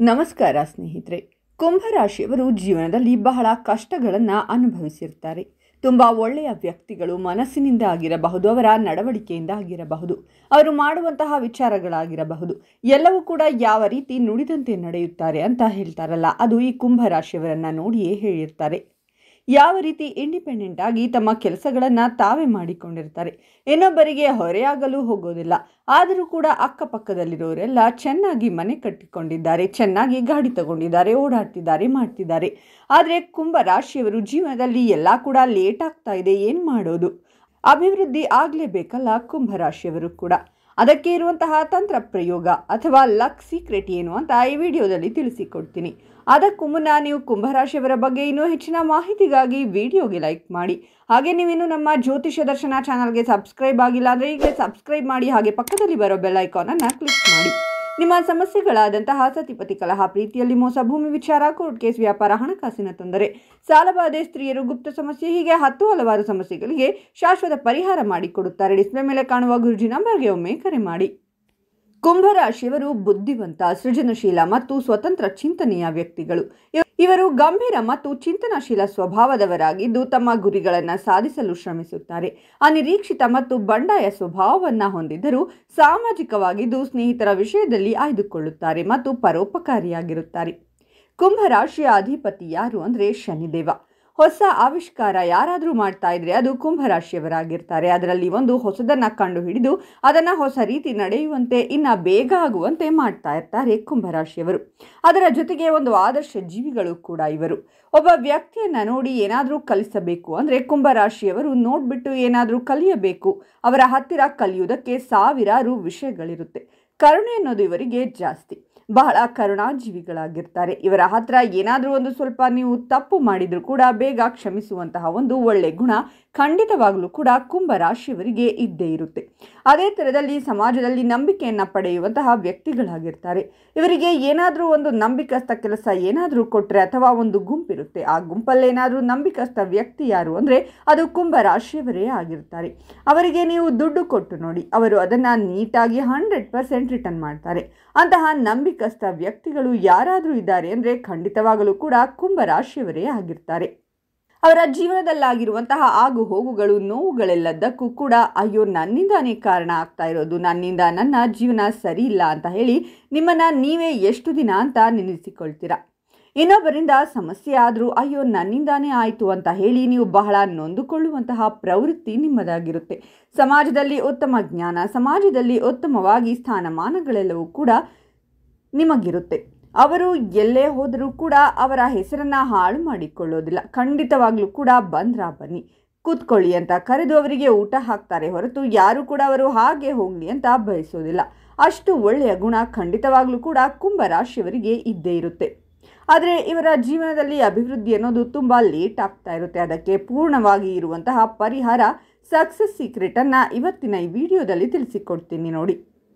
ನಮಸ್ಕಾರ ಸ್ನೇಹಿತರೆ. ಕುಂಭರಾಶಿಯವರು ಜೀವನದಲ್ಲಿ ಬಹಳ ಕಷ್ಟಗಳನ್ನು ಅನುಭವಿಸಿರ್ತಾರೆ. ತುಂಬ ಒಳ್ಳೆಯ ವ್ಯಕ್ತಿಗಳು, ಮನಸ್ಸಿನಿಂದ ಆಗಿರಬಹುದು, ಅವರ ನಡವಳಿಕೆಯಿಂದ ಆಗಿರಬಹುದು, ಅವರು ಮಾಡುವಂತಹ ವಿಚಾರಗಳಾಗಿರಬಹುದು, ಎಲ್ಲವೂ ಕೂಡ ಯಾವ ರೀತಿ ನುಡಿದಂತೆ ನಡೆಯುತ್ತಾರೆ ಅಂತ ಹೇಳ್ತಾರಲ್ಲ, ಅದು ಈ ಕುಂಭರಾಶಿಯವರನ್ನು ನೋಡಿಯೇ ಹೇಳಿರ್ತಾರೆ. ಯಾವ ರೀತಿ ಇಂಡಿಪೆಂಡೆಂಟ್ ಆಗಿ ತಮ್ಮ ಕೆಲಸಗಳನ್ನು ತಾವೇ ಮಾಡಿಕೊಂಡಿರ್ತಾರೆ, ಇನ್ನೊಬ್ಬರಿಗೆ ಹೊರೆಯಾಗಲು ಹೋಗೋದಿಲ್ಲ. ಆದರೂ ಕೂಡ ಅಕ್ಕಪಕ್ಕದಲ್ಲಿರೋರೆಲ್ಲ ಚೆನ್ನಾಗಿ ಮನೆ ಕಟ್ಟಿಕೊಂಡಿದ್ದಾರೆ, ಚೆನ್ನಾಗಿ ಗಾಡಿ ತಗೊಂಡಿದ್ದಾರೆ, ಓಡಾಡ್ತಿದ್ದಾರೆ, ಮಾಡ್ತಿದ್ದಾರೆ. ಆದರೆ ಕುಂಭರಾಶಿಯವರು ಜೀವನದಲ್ಲಿ ಎಲ್ಲ ಕೂಡ ಲೇಟ್ ಆಗ್ತಾ ಇದೆ, ಏನು ಮಾಡೋದು? ಅಭಿವೃದ್ಧಿ ಆಗಲೇಬೇಕಲ್ಲ ಕುಂಭರಾಶಿಯವರು ಕೂಡ. ಅದಕ್ಕೆ ಇರುವಂತಹ ತಂತ್ರ ಪ್ರಯೋಗ ಅಥವಾ ಲಕ್ ಸೀಕ್ರೆಟ್ ಏನು ಅಂತ ಈ ವಿಡಿಯೋದಲ್ಲಿ ತಿಳಿಸಿಕೊಡ್ತೀನಿ. ಅದಕ್ಕೂ ಮುನ್ನ ನೀವು ಕುಂಭರಾಶಿಯವರ ಬಗ್ಗೆ ಇನ್ನೂ ಹೆಚ್ಚಿನ ಮಾಹಿತಿಗಾಗಿ ವಿಡಿಯೋಗೆ ಲೈಕ್ ಮಾಡಿ. ಹಾಗೆ ನೀವಿನ್ನು ನಮ್ಮ ಜ್ಯೋತಿಷ್ಯ ದರ್ಶನ ಚಾನಲ್ಗೆ ಸಬ್ಸ್ಕ್ರೈಬ್ ಆಗಿಲ್ಲ ಅಂದರೆ ಈಗಲೇ ಸಬ್ಸ್ಕ್ರೈಬ್ ಮಾಡಿ. ಹಾಗೆ ಪಕ್ಕದಲ್ಲಿ ಬರೋ ಬೆಲ್ ಐಕಾನನ್ನು ಕ್ಲಿಕ್ ಮಾಡಿ. ನಿಮ್ಮ ಸಮಸ್ಯೆಗಳಾದಂತಹ ಸತಿಪತಿ ಕಲಹ, ಪ್ರೀತಿಯಲ್ಲಿ ಮೋಸ, ಭೂಮಿ ವಿಚಾರ, ಕೋರ್ಟ್ ಕೇಸ್, ವ್ಯಾಪಾರ, ಹಣಕಾಸಿನ ತೊಂದರೆ, ಸಾಲಬಾಧೆ, ಸ್ತ್ರೀಯರು, ಗುಪ್ತ ಸಮಸ್ಯೆ, ಹೀಗೆ ಹಲವಾರು ಸಮಸ್ಯೆಗಳಿಗೆ ಶಾಶ್ವತ ಪರಿಹಾರ ಮಾಡಿಕೊಡುತ್ತಾರೆ. ಡಿಸ್ಪ್ಲೇ ಮೇಲೆ ಕಾಣುವ ಗುರುಜಿ ನಂಬರ್ಗೆ ಒಮ್ಮೆ ಕರೆ ಮಾಡಿ. ಕುಂಭರಾಶಿಯವರು ಬುದ್ಧಿವಂತ, ಸೃಜನಶೀಲ ಮತ್ತು ಸ್ವತಂತ್ರ ಚಿಂತನೆಯ ವ್ಯಕ್ತಿಗಳು. ಇವರು ಗಂಭೀರ ಮತ್ತು ಚಿಂತನಶೀಲ ಸ್ವಭಾವದವರಾಗಿದ್ದು ತಮ್ಮ ಗುರಿಗಳನ್ನು ಸಾಧಿಸಲು ಶ್ರಮಿಸುತ್ತಾರೆ. ಅನಿರೀಕ್ಷಿತ ಮತ್ತು ಬಂಡಾಯ ಸ್ವಭಾವವನ್ನು ಹೊಂದಿದ್ದರೂ ಸಾಮಾಜಿಕವಾಗಿದ್ದು ಸ್ನೇಹಿತರ ವಿಷಯದಲ್ಲಿ ಆಯ್ದುಕೊಳ್ಳುತ್ತಾರೆ ಮತ್ತು ಪರೋಪಕಾರಿಯಾಗಿರುತ್ತಾರೆ. ಕುಂಭರಾಶಿಯ ಅಧಿಪತಿ ಯಾರು ಅಂದರೆ ಶನಿದೇವ. ಹೊಸ ಆವಿಷ್ಕಾರ ಯಾರಾದರೂ ಮಾಡ್ತಾ ಇದ್ರೆ ಅದು ಕುಂಭರಾಶಿಯವರಾಗಿರ್ತಾರೆ. ಅದರಲ್ಲಿ ಒಂದು ಹೊಸದನ್ನು ಕಂಡು ಹಿಡಿದು ಅದನ್ನು ಹೊಸ ರೀತಿ ನಡೆಯುವಂತೆ, ಇನ್ನು ಬೇಗ ಆಗುವಂತೆ ಮಾಡ್ತಾ ಇರ್ತಾರೆ ಕುಂಭರಾಶಿಯವರು. ಅದರ ಜೊತೆಗೆ ಒಂದು ಆದರ್ಶ ಜೀವಿಗಳು ಕೂಡ ಇವರು. ಒಬ್ಬ ವ್ಯಕ್ತಿಯನ್ನು ನೋಡಿ ಏನಾದರೂ ಕಲಿಸಬೇಕು ಅಂದರೆ ಕುಂಭರಾಶಿಯವರು ನೋಡ್ಬಿಟ್ಟು ಏನಾದರೂ ಕಲಿಯಬೇಕು. ಅವರ ಹತ್ತಿರ ಕಲಿಯುವುದಕ್ಕೆ ಸಾವಿರಾರು ವಿಷಯಗಳಿರುತ್ತೆ. ಕರುಣೆ ಅನ್ನೋದು ಇವರಿಗೆ ಜಾಸ್ತಿ. ಬಹಳ ಕರುಣಾಜೀವಿಗಳಾಗಿರ್ತಾರೆ. ಇವರ ಹತ್ರ ಏನಾದರೂ ಒಂದು ಸ್ವಲ್ಪ ನೀವು ತಪ್ಪು ಮಾಡಿದರೂ ಕೂಡ ಬೇಗ ಕ್ಷಮಿಸುವಂತಹ ಒಂದು ಒಳ್ಳೆ ಗುಣ ಖಂಡಿತವಾಗಲೂ ಕೂಡ ಕುಂಭರಾಶಿಯವರಿಗೆ ಇದ್ದೇ ಇರುತ್ತೆ. ಅದೇ ಥರದಲ್ಲಿ ಸಮಾಜದಲ್ಲಿ ನಂಬಿಕೆಯನ್ನು ಪಡೆಯುವಂತಹ ವ್ಯಕ್ತಿಗಳಾಗಿರ್ತಾರೆ. ಇವರಿಗೆ ಏನಾದರೂ ಒಂದು ನಂಬಿಕಸ್ಥ ಕೆಲಸ ಏನಾದರೂ ಕೊಟ್ಟರೆ ಅಥವಾ ಒಂದು ಗುಂಪಿರುತ್ತೆ, ಆ ಗುಂಪಲ್ಲೇನಾದರೂ ನಂಬಿಕಸ್ಥ ವ್ಯಕ್ತಿ ಯಾರು ಅಂದರೆ ಅದು ಕುಂಭರಾಶಿಯವರೇ ಆಗಿರ್ತಾರೆ. ಅವರಿಗೆ ನೀವು ದುಡ್ಡು ಕೊಟ್ಟು ನೋಡಿ, ಅವರು ಅದನ್ನು ನೀಟಾಗಿ 100% ರಿಟರ್ನ್ ಮಾಡ್ತಾರೆ. ಅಂತಹ ನಂಬಿಕಸ್ಥ ವ್ಯಕ್ತಿಗಳು ಯಾರಾದರೂ ಇದ್ದಾರೆ ಅಂದರೆ ಖಂಡಿತವಾಗಲೂ ಕೂಡ ಕುಂಭರಾಶಿಯವರೇ ಆಗಿರ್ತಾರೆ. ಅವರ ಜೀವನದಲ್ಲಾಗಿರುವಂತಹ ಆಗು ಹೋಗುಗಳು, ನೋವುಗಳೆಲ್ಲದಕ್ಕೂ ಕೂಡ ಅಯ್ಯೋ ನನ್ನಿಂದಾನೇ ಕಾರಣ ಆಗ್ತಾ ಇರೋದು, ನನ್ನಿಂದ ನನ್ನ ಜೀವನ ಸರಿ ಇಲ್ಲ ಅಂತ ಹೇಳಿ ನಿಮ್ಮನ್ನು ನೀವೇ ಎಷ್ಟು ದಿನ ಅಂತ ನೆನೆಸಿಕೊಳ್ತೀರಾ. ಇನ್ನೊಬ್ಬರಿಂದ ಸಮಸ್ಯೆ ಆದರೂ ಅಯ್ಯೋ ನನ್ನಿಂದಾನೇ ಆಯಿತು ಅಂತ ಹೇಳಿ ನೀವು ಬಹಳ ನೊಂದುಕೊಳ್ಳುವಂತಹ ಪ್ರವೃತ್ತಿ ನಿಮ್ಮದಾಗಿರುತ್ತೆ. ಸಮಾಜದಲ್ಲಿ ಉತ್ತಮ ಜ್ಞಾನ, ಸಮಾಜದಲ್ಲಿ ಉತ್ತಮವಾಗಿ ಸ್ಥಾನಮಾನಗಳೆಲ್ಲವೂ ಕೂಡ ನಿಮಗಿರುತ್ತೆ. ಅವರು ಎಲ್ಲೇ ಹೋದರೂ ಕೂಡ ಅವರ ಹೆಸರನ್ನು ಹಾಳು ಮಾಡಿಕೊಳ್ಳೋದಿಲ್ಲ. ಖಂಡಿತವಾಗ್ಲೂ ಕೂಡ ಬಂದ್ರ ಬನ್ನಿ ಕೂತ್ಕೊಳ್ಳಿ ಅಂತ ಕರೆದು ಅವರಿಗೆ ಊಟ ಹಾಕ್ತಾರೆ ಹೊರತು ಯಾರು ಕೂಡ ಅವರು ಹಾಗೆ ಹೋಗಲಿ ಅಂತ ಬಯಸೋದಿಲ್ಲ. ಅಷ್ಟು ಒಳ್ಳೆಯ ಗುಣ ಖಂಡಿತವಾಗ್ಲೂ ಕೂಡ ಕುಂಭರಾಶಿಯವರಿಗೆ ಇದ್ದೇ ಇರುತ್ತೆ. ಆದರೆ ಇವರ ಜೀವನದಲ್ಲಿ ಅಭಿವೃದ್ಧಿ ಅನ್ನೋದು ತುಂಬ ಲೇಟ್ ಆಗ್ತಾ ಇರುತ್ತೆ. ಅದಕ್ಕೆ ಪೂರ್ಣವಾಗಿ ಇರುವಂತಹ ಪರಿಹಾರ ಸಕ್ಸಸ್ ಸೀಕ್ರೆಟನ್ನು ಇವತ್ತಿನ ಈ ವಿಡಿಯೋದಲ್ಲಿ ತಿಳಿಸಿಕೊಡ್ತೀನಿ ನೋಡಿ.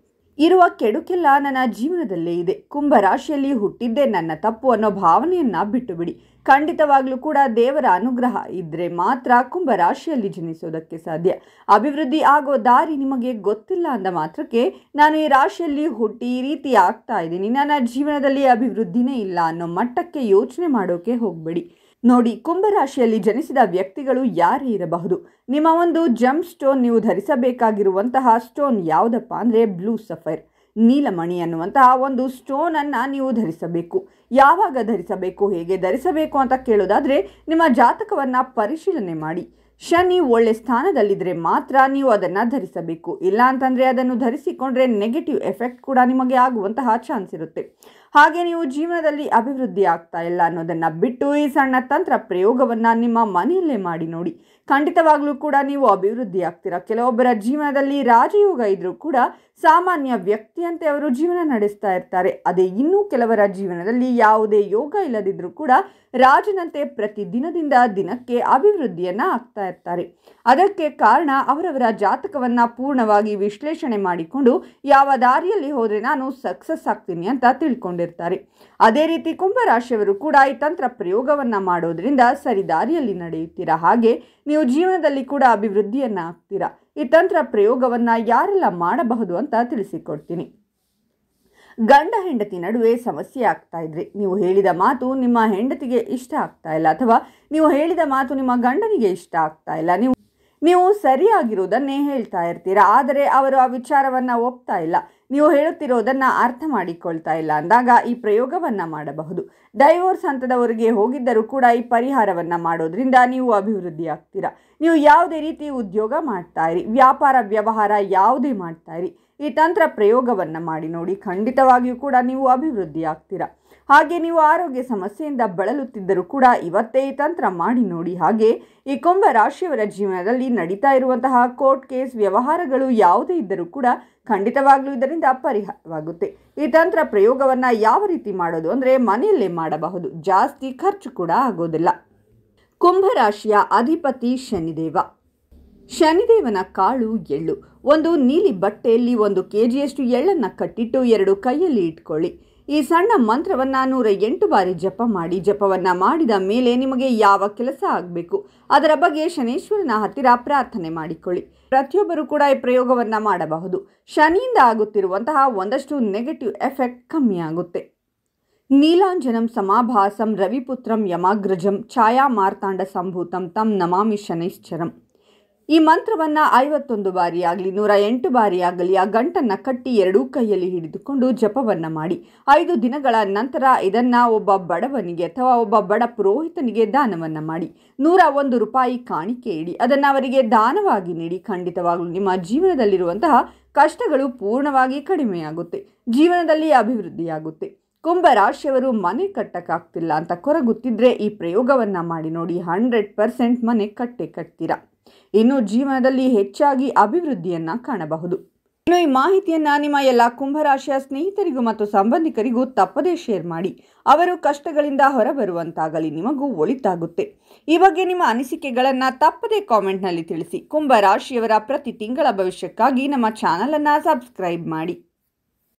ಇರುವ ಕೆಡುಕೆಲ್ಲ ನನ್ನ ಜೀವನದಲ್ಲೇ ಇದೆ, ಕುಂಭರಾಶಿಯಲ್ಲಿ ಹುಟ್ಟಿದ್ದೇ ನನ್ನ ತಪ್ಪು ಅನ್ನೋ ಭಾವನೆಯನ್ನು ಬಿಟ್ಟು ಬಿಡಿ. ಖಂಡಿತವಾಗ್ಲೂ ಕೂಡ ದೇವರ ಅನುಗ್ರಹ ಇದ್ದರೆ ಮಾತ್ರ ಕುಂಭರಾಶಿಯಲ್ಲಿ ಜನಿಸೋದಕ್ಕೆ ಸಾಧ್ಯ. ಅಭಿವೃದ್ಧಿ ಆಗೋ ದಾರಿ ನಿಮಗೆ ಗೊತ್ತಿಲ್ಲ ಅಂದ ಮಾತ್ರಕ್ಕೆ ನಾನು ಈ ರಾಶಿಯಲ್ಲಿ ಹುಟ್ಟಿ ಈ ರೀತಿ ಆಗ್ತಾ ಇದ್ದೀನಿ, ನನ್ನ ಜೀವನದಲ್ಲಿ ಅಭಿವೃದ್ಧಿನೇ ಇಲ್ಲ ಅನ್ನೋ ಮಟ್ಟಕ್ಕೆ ಯೋಚನೆ ಮಾಡೋಕೆ ಹೋಗಬೇಡಿ. ನೋಡಿ, ಕುಂಭರಾಶಿಯಲ್ಲಿ ಜನಿಸಿದ ವ್ಯಕ್ತಿಗಳು ಯಾರೇ ಇರಬಹುದು, ನಿಮ್ಮ ಒಂದು ಜಮ್ ಸ್ಟೋನ್, ನೀವು ಧರಿಸಬೇಕಾಗಿರುವಂತಹ ಸ್ಟೋನ್ ಯಾವುದಪ್ಪ ಅಂದರೆ ಬ್ಲೂ ಸಫೈರ್, ನೀಲಮಣಿ ಅನ್ನುವಂತಹ ಒಂದು ಸ್ಟೋನನ್ನು ನೀವು ಧರಿಸಬೇಕು. ಯಾವಾಗ ಧರಿಸಬೇಕು, ಹೇಗೆ ಧರಿಸಬೇಕು ಅಂತ ಕೇಳೋದಾದರೆ ನಿಮ್ಮ ಜಾತಕವನ್ನು ಪರಿಶೀಲನೆ ಮಾಡಿ. ಶನಿ ಒಳ್ಳೆ ಸ್ಥಾನದಲ್ಲಿದ್ದರೆ ಮಾತ್ರ ನೀವು ಅದನ್ನು ಧರಿಸಬೇಕು. ಇಲ್ಲ ಅಂತಂದರೆ ಅದನ್ನು ಧರಿಸಿಕೊಂಡ್ರೆ ನೆಗೆಟಿವ್ ಎಫೆಕ್ಟ್ ಕೂಡ ನಿಮಗೆ ಆಗುವಂತಹ ಚಾನ್ಸ್ ಇರುತ್ತೆ. ಹಾಗೆ ನೀವು ಜೀವನದಲ್ಲಿ ಅಭಿವೃದ್ಧಿ ಆಗ್ತಾ ಇಲ್ಲ ಅನ್ನೋದನ್ನು ಬಿಟ್ಟು ಈ ಸಣ್ಣ ತಂತ್ರ ಪ್ರಯೋಗವನ್ನು ನಿಮ್ಮ ಮನೆಯಲ್ಲೇ ಮಾಡಿ ನೋಡಿ. ಖಂಡಿತವಾಗ್ಲೂ ಕೂಡ ನೀವು ಅಭಿವೃದ್ಧಿ ಆಗ್ತೀರಾ. ಕೆಲವೊಬ್ಬರ ಜೀವನದಲ್ಲಿ ರಾಜಯೋಗ ಇದ್ರೂ ಕೂಡ ಸಾಮಾನ್ಯ ವ್ಯಕ್ತಿಯಂತೆ ಅವರು ಜೀವನ ನಡೆಸ್ತಾ ಇರ್ತಾರೆ. ಅದೇ ಇನ್ನೂ ಕೆಲವರ ಜೀವನದಲ್ಲಿ ಯಾವುದೇ ಯೋಗ ಇಲ್ಲದಿದ್ರೂ ಕೂಡ ರಾಜನಂತೆ ಪ್ರತಿ ದಿನದಿಂದ ದಿನಕ್ಕೆ ಅಭಿವೃದ್ಧಿಯನ್ನು ಆಗ್ತಾ ಇರ್ತಾರೆ. ಅದಕ್ಕೆ ಕಾರಣ ಅವರವರ ಜಾತಕವನ್ನು ಪೂರ್ಣವಾಗಿ ವಿಶ್ಲೇಷಣೆ ಮಾಡಿಕೊಂಡು ಯಾವ ದಾರಿಯಲ್ಲಿ ಹೋದರೆ ನಾನು ಸಕ್ಸಸ್ ಆಗ್ತೀನಿ ಅಂತ ತಿಳ್ಕೊಂಡಿರ್ತಾರೆ. ಅದೇ ರೀತಿ ಕುಂಭರಾಶಿಯವರು ಕೂಡ ಈ ತಂತ್ರ ಪ್ರಯೋಗವನ್ನು ಮಾಡೋದ್ರಿಂದ ಸರಿ ದಾರಿಯಲ್ಲಿ ನಡೆಯುತ್ತೀರಾ. ಹಾಗೆ ನೀವು ಜೀವನದಲ್ಲಿ ಕೂಡ ಅಭಿವೃದ್ಧಿಯನ್ನು ಆಗ್ತೀರಾ. ಈ ತಂತ್ರ ಪ್ರಯೋಗವನ್ನು ಯಾರೆಲ್ಲ ಮಾಡಬಹುದು ಅಂತ ತಿಳಿಸಿಕೊಡ್ತೀನಿ. ಗಂಡ ಹೆಂಡತಿ ನಡುವೆ ಸಮಸ್ಯೆ ಆಗ್ತಾ ಇದ್ರೆ ನೀವು ಹೇಳಿದ ಮಾತು ನಿಮ್ಮ ಹೆಂಡತಿಗೆ ಇಷ್ಟ ಆಗ್ತಾ ಇಲ್ಲ, ಅಥವಾ ನೀವು ಹೇಳಿದ ಮಾತು ನಿಮ್ಮ ಗಂಡನಿಗೆ ಇಷ್ಟ ಆಗ್ತಾ ಇಲ್ಲ, ನೀವು ಸರಿಯಾಗಿರುವುದನ್ನೇ ಹೇಳ್ತಾ ಇರ್ತೀರಾ, ಆದರೆ ಅವರು ಆ ವಿಚಾರವನ್ನು ಒಪ್ತಾ ಇಲ್ಲ, ನೀವು ಹೇಳುತ್ತಿರೋದನ್ನು ಅರ್ಥ ಮಾಡಿಕೊಳ್ತಾ ಇಲ್ಲ ಅಂದಾಗ ಈ ಪ್ರಯೋಗವನ್ನು ಮಾಡಬಹುದು. ಡೈವೋರ್ಸ್ ಹಂತದವರೆಗೆ ಹೋಗಿದ್ದರೂ ಕೂಡ ಈ ಪರಿಹಾರವನ್ನು ಮಾಡೋದ್ರಿಂದ ನೀವು ಅಭಿವೃದ್ಧಿ ಆಗ್ತೀರಾ. ನೀವು ಯಾವುದೇ ರೀತಿ ಉದ್ಯೋಗ ಮಾಡ್ತಾ ಇರಿ, ವ್ಯಾಪಾರ ವ್ಯವಹಾರ ಯಾವುದೇ ಮಾಡ್ತಾ ಇರಿ, ಈ ತಂತ್ರ ಪ್ರಯೋಗವನ್ನು ಮಾಡಿ ನೋಡಿ, ಖಂಡಿತವಾಗಿಯೂ ಕೂಡ ನೀವು ಅಭಿವೃದ್ಧಿ ಆಗ್ತೀರಾ. ಹಾಗೆ ನೀವು ಆರೋಗ್ಯ ಸಮಸ್ಯೆಯಿಂದ ಬಳಲುತ್ತಿದ್ದರೂ ಕೂಡ ಇವತ್ತೇ ಈ ತಂತ್ರ ಮಾಡಿ ನೋಡಿ. ಹಾಗೆ ಈ ಕುಂಭ ರಾಶಿಯವರ ಜೀವನದಲ್ಲಿ ನಡೀತಾ ಇರುವಂತಹ ಕೋರ್ಟ್ ಕೇಸ್ ವ್ಯವಹಾರಗಳು ಯಾವುದೇ ಇದ್ದರೂ ಕೂಡ ಖಂಡಿತವಾಗ್ಲೂ ಇದರಿಂದ ಪರಿಹಾರವಾಗುತ್ತೆ. ಈ ತಂತ್ರ ಪ್ರಯೋಗವನ್ನು ಯಾವ ರೀತಿ ಮಾಡೋದು ಅಂದರೆ ಮನೆಯಲ್ಲೇ ಮಾಡಬಹುದು, ಜಾಸ್ತಿ ಖರ್ಚು ಕೂಡ ಆಗೋದಿಲ್ಲ. ಕುಂಭರಾಶಿಯ ಅಧಿಪತಿ ಶನಿದೇವ. ಶನಿದೇವನ ಕಾಳು ಎಳ್ಳು. ಒಂದು ನೀಲಿ ಬಟ್ಟೆಯಲ್ಲಿ 1 kgಯಷ್ಟು ಎಳ್ಳನ್ನು ಕಟ್ಟಿಟ್ಟು 2 ಕೈಯಲ್ಲಿ ಇಟ್ಕೊಳ್ಳಿ. ಈ ಸಣ್ಣ ಮಂತ್ರವನ್ನು 108 ಬಾರಿ ಜಪ ಮಾಡಿ. ಜಪವನ್ನು ಮಾಡಿದ ಮೇಲೆ ನಿಮಗೆ ಯಾವ ಕೆಲಸ ಆಗಬೇಕು ಅದರ ಬಗ್ಗೆ ಶನೇಶ್ವರನ ಹತ್ತಿರ ಪ್ರಾರ್ಥನೆ ಮಾಡಿಕೊಳ್ಳಿ. ಪ್ರತಿಯೊಬ್ಬರು ಕೂಡ ಈ ಪ್ರಯೋಗವನ್ನು ಮಾಡಬಹುದು. ಶನಿಯಿಂದ ಆಗುತ್ತಿರುವಂತಹ ಒಂದಷ್ಟು ನೆಗೆಟಿವ್ ಎಫೆಕ್ಟ್ ಕಮ್ಮಿ ಆಗುತ್ತೆ. ನೀಲಾಂಜನಂ ಸಮಾಭಾಸಂ ರವಿಪುತ್ರಂ ಯಮಾಗ್ರಜಂ ಛಾಯಾ ಮಾರ್ತಾಂಡ ಸಂಭೂತಂ ತಂ ನಮಾಮಿ ಶನೈಶ್ಚರಂ. ಈ ಮಂತ್ರವನ್ನು 51 ಬಾರಿ ಆಗಲಿ 108 ಬಾರಿ ಆಗಲಿ ಆ ಗಂಟನ್ನು ಕಟ್ಟಿ 2 ಕೈಯಲ್ಲಿ ಹಿಡಿದುಕೊಂಡು ಜಪವನ್ನು ಮಾಡಿ. 5 ದಿನಗಳ ನಂತರ ಇದನ್ನು ಒಬ್ಬ ಬಡವನಿಗೆ ಅಥವಾ ಒಬ್ಬ ಬಡ ಪುರೋಹಿತನಿಗೆ ದಾನವನ್ನು ಮಾಡಿ. 101 ರೂಪಾಯಿ ಕಾಣಿಕೆ ಇಡಿ, ಅದನ್ನು ಅವರಿಗೆ ದಾನವಾಗಿ ನೀಡಿ. ಖಂಡಿತವಾಗಲೂ ನಿಮ್ಮ ಜೀವನದಲ್ಲಿರುವಂತಹ ಕಷ್ಟಗಳು ಪೂರ್ಣವಾಗಿ ಕಡಿಮೆಯಾಗುತ್ತೆ, ಜೀವನದಲ್ಲಿ ಅಭಿವೃದ್ಧಿಯಾಗುತ್ತೆ. ಕುಂಭರಾಶಿಯವರು ಮನೆ ಕಟ್ಟಕ್ಕಾಗ್ತಿಲ್ಲ ಅಂತ ಕೊರಗುತ್ತಿದ್ರೆ ಈ ಪ್ರಯೋಗವನ್ನು ಮಾಡಿ ನೋಡಿ, 100% ಮನೆ ಕಟ್ತೀರಾ. ಇನ್ನು ಜೀವನದಲ್ಲಿ ಹೆಚ್ಚಾಗಿ ಅಭಿವೃದ್ಧಿಯನ್ನು ಕಾಣಬಹುದು. ಇನ್ನು ಈ ಮಾಹಿತಿಯನ್ನು ನಿಮ್ಮ ಎಲ್ಲ ಕುಂಭರಾಶಿಯ ಸ್ನೇಹಿತರಿಗೂ ಮತ್ತು ಸಂಬಂಧಿಕರಿಗೂ ತಪ್ಪದೇ ಶೇರ್ ಮಾಡಿ. ಅವರು ಕಷ್ಟಗಳಿಂದ ಹೊರಬರುವಂತಾಗಲಿ, ನಿಮಗೂ ಒಳಿತಾಗುತ್ತೆ. ಈ ಬಗ್ಗೆ ನಿಮ್ಮ ಅನಿಸಿಕೆಗಳನ್ನು ತಪ್ಪದೇ ಕಾಮೆಂಟ್ನಲ್ಲಿ ತಿಳಿಸಿ. ಕುಂಭರಾಶಿಯವರ ಪ್ರತಿ ತಿಂಗಳ ಭವಿಷ್ಯಕ್ಕಾಗಿ ನಮ್ಮ ಚಾನಲನ್ನು ಸಬ್ಸ್ಕ್ರೈಬ್ ಮಾಡಿ.